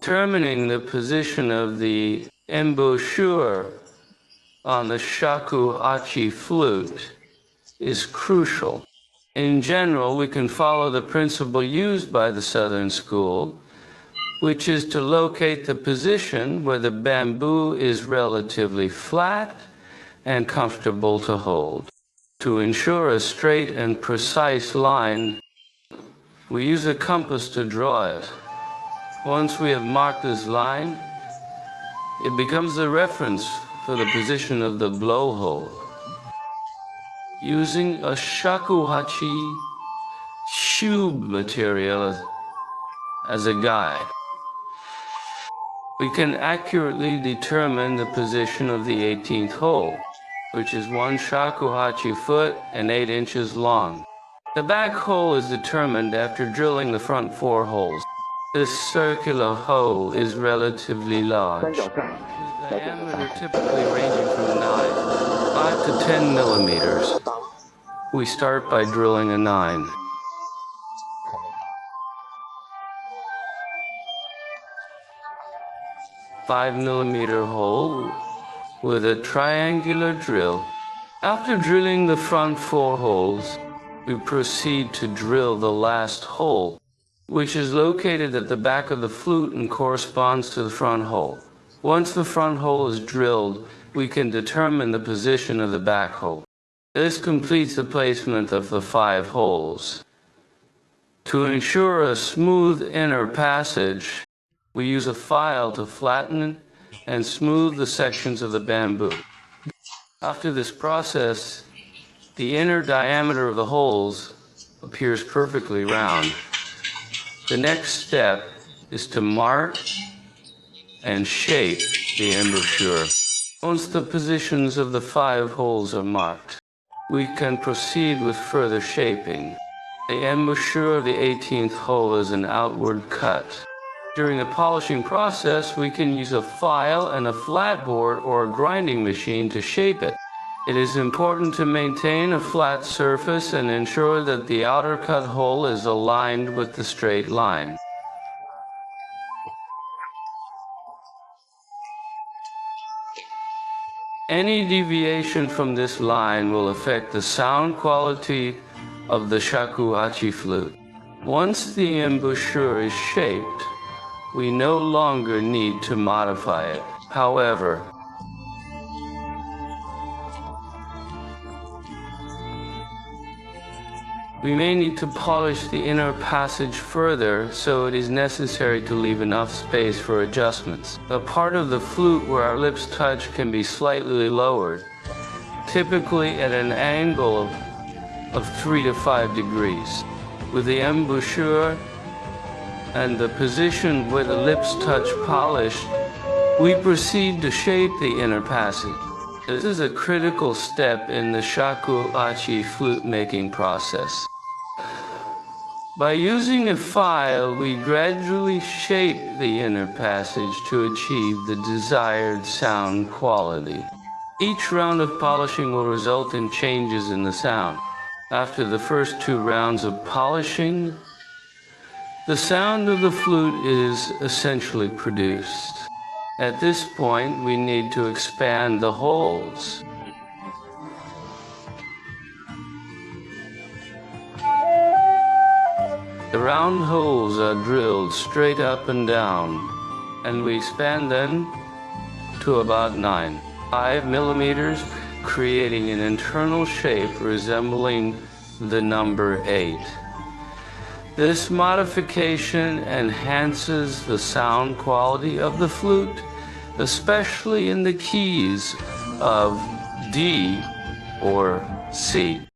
Determining the position of the embouchure on the Shakuhachi flute is crucial. In general, we can follow the principle used by the Southern School, which is to locate the position where the bamboo is relatively flat and comfortable to hold. To ensure a straight and precise line, we use a compass to draw it. Once we have marked this line, it becomes the reference for the position of the blowhole. Using a Shakuhachi tube material as a guide, we can accurately determine the position of the 18th hole, which is 1 Shakuhachi foot and 8 inches long. The back hole is determined after drilling the front 4 holes. This circular hole is relatively large, with diameter typically ranging from 5 to 10 millimeters. We start by drilling a 9. 5-millimeter hole with a triangular drill. After drilling the front 4 holes, we proceed to drill the last hole, which is located at the back of the flute and corresponds to the front hole. Once the front hole is drilled, we can determine the position of the back hole. This completes the placement of the 5 holes. To ensure a smooth inner passage, we use a file to flatten and smooth the sections of the bamboo. After this process, the inner diameter of the holes appears perfectly round. The next step is to mark and shape the embouchure. Once the positions of the 5 holes are marked, we can proceed with further shaping. The embouchure of the 18th hole is an outward cut. During the polishing process, we can use a file and a flat board or a grinding machine to shape it. It is important to maintain a flat surface and ensure that the outer cut hole is aligned with the straight line. Any deviation from this line will affect the sound quality of the Shakuhachi flute. Once the embouchure is shaped, we no longer need to modify it. However, we may need to polish the inner passage further, so it is necessary to leave enough space for adjustments. The part of the flute where our lips touch can be slightly lowered, typically at an angle of 3 to 5 degrees. With the embouchure and the position where the lips touch polished, we proceed to shape the inner passage. This is a critical step in the Shakuhachi flute making process. By using a file, we gradually shape the inner passage to achieve the desired sound quality. Each round of polishing will result in changes in the sound. After the first 2 rounds of polishing, the sound of the flute is essentially produced. At this point, we need to expand the holes. The round holes are drilled straight up and down, and we expand them to about 5 millimeters, creating an internal shape resembling the number 8. This modification enhances the sound quality of the flute, especially in the keys of D or C.